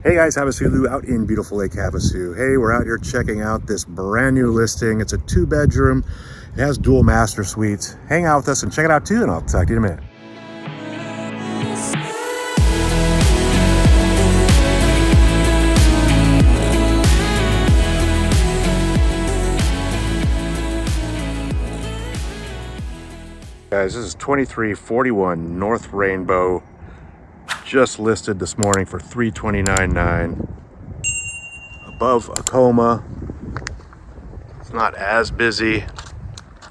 Hey guys, HavasuLew out in beautiful Lake Havasu. Hey, we're out here checking out this brand new listing. It's a 2-bedroom. It has dual master suites. Hang out with us and check it out too, and I'll talk to you in a minute. Guys, this is 2341 North Rainbow. Just listed this morning for $329,900. Above Acoma. It's not as busy,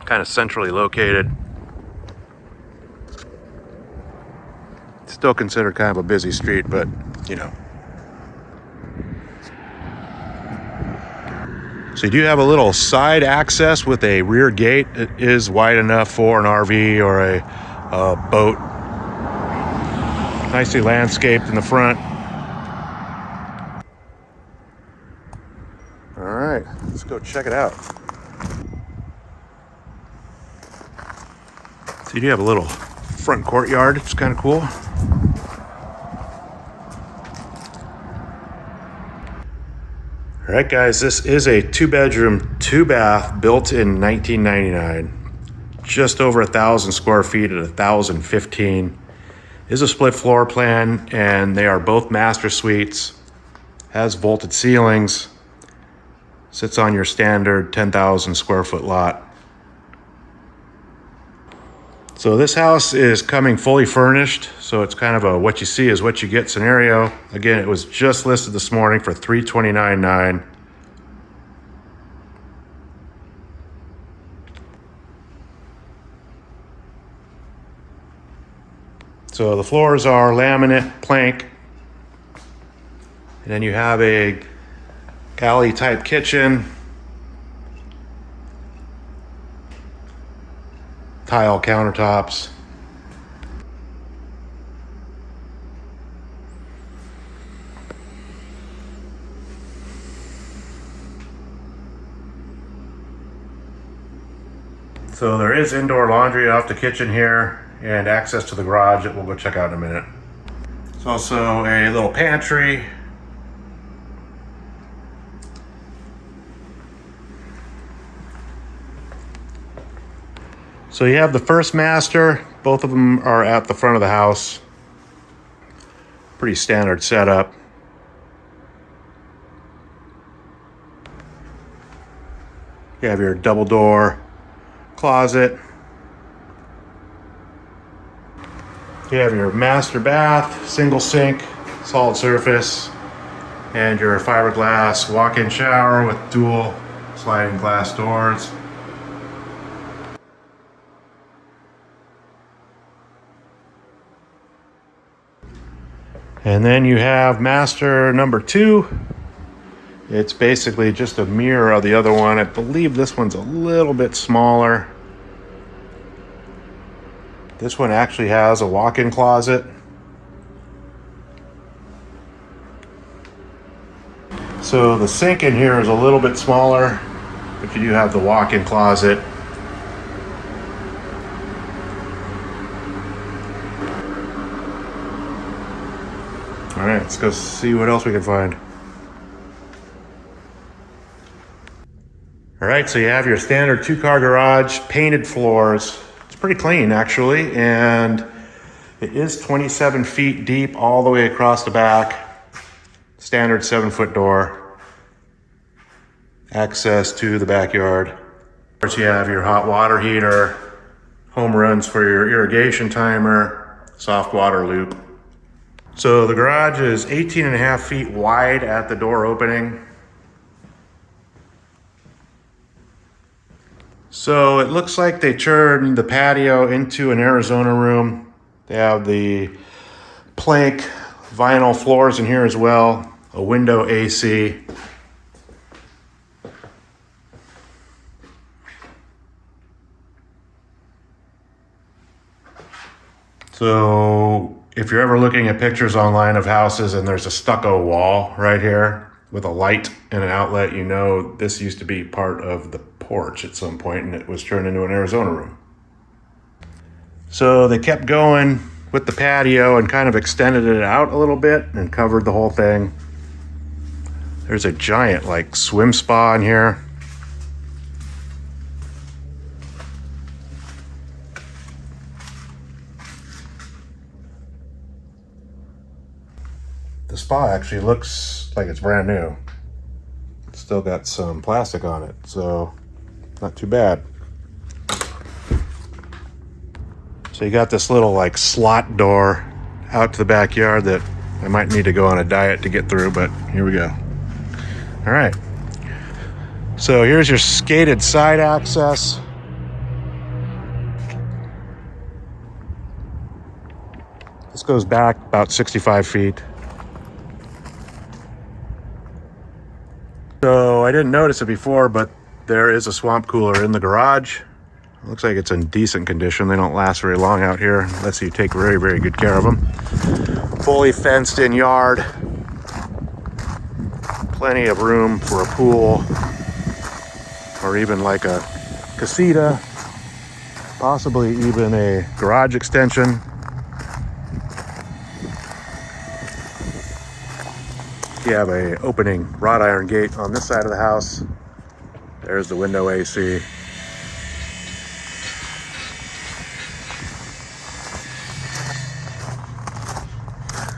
kind of centrally located. It's still considered kind of a busy street, but you know. So you do have a little side access with a rear gate. It is wide enough for an RV or a boat. Nicely landscaped in the front. All right, let's go check it out. So you do have a little front courtyard. It's kind of cool. All right, guys, this is a 2-bedroom, 2-bath built in 1999. Just over 1,000 square feet at 1,015. Is a split floor plan, and they are both master suites. Has vaulted ceilings. Sits on your standard 10,000 square foot lot. So this house is coming fully furnished, so it's kind of a what you see is what you get scenario. Again, it was just listed this morning for $329,900. So the floors are laminate plank, and then you have a galley type kitchen, tile countertops. So there is indoor laundry off the kitchen here and access to the garage that we'll go check out in a minute. There's also a little pantry. So you have the first master. Both of them are at the front of the house. Pretty standard setup. You have your double door closet. You have your master bath, single sink, solid surface, and your fiberglass walk-in shower with dual sliding glass doors. And then you have master number 2. It's basically just a mirror of the other one. I believe this one's a little bit smaller. This one actually has a walk-in closet. So the sink in here is a little bit smaller, but you do have the walk-in closet. All right, let's go see what else we can find. All right, so you have your standard 2-car garage, painted floors. It's pretty clean actually, and it is 27 feet deep all the way across the back. Standard 7-foot door. Access to the backyard. Of course, you have your hot water heater, home runs for your irrigation timer, soft water loop. So the garage is 18.5 feet wide at the door opening. So it looks like they turned the patio into an Arizona room. They have the plank vinyl floors in here as well, a window AC. So if you're ever looking at pictures online of houses and there's a stucco wall right here with a light and an outlet, you know this used to be part of the porch at some point and it was turned into an Arizona room. So they kept going with the patio and kind of extended it out a little bit and covered the whole thing. There's a giant like swim spa in here. The spa actually looks like it's brand new. It's still got some plastic on it, so not too bad. So you got this little like slot door out to the backyard that I might need to go on a diet to get through, but here we go. All right. So here's your skated side access. This goes back about 65 feet. So I didn't notice it before, but there is a swamp cooler in the garage. It looks like it's in decent condition. They don't last very long out here unless you take very, very good care of them. Fully fenced in yard. Plenty of room for a pool or even like a casita, possibly even a garage extension. You have a opening wrought iron gate on this side of the house. There's the window AC.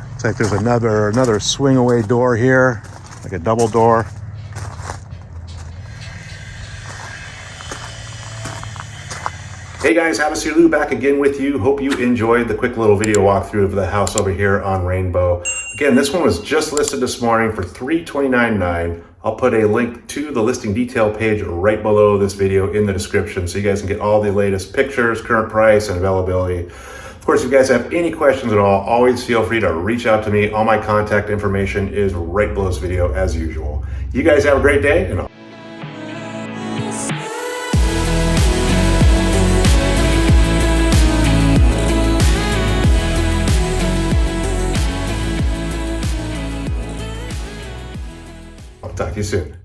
Looks like there's another swing away door here, like a double door. Hey guys, HavasuLew back again with you. Hope you enjoyed the quick little video walkthrough of the house over here on Rainbow. Again, this one was just listed this morning for $329,900. I'll put a link to the listing detail page right below this video in the description so you guys can get all the latest pictures, current price, and availability. Of course, if you guys have any questions at all, always feel free to reach out to me. All my contact information is right below this video as usual. You guys have a great day, and I'll talk to you soon.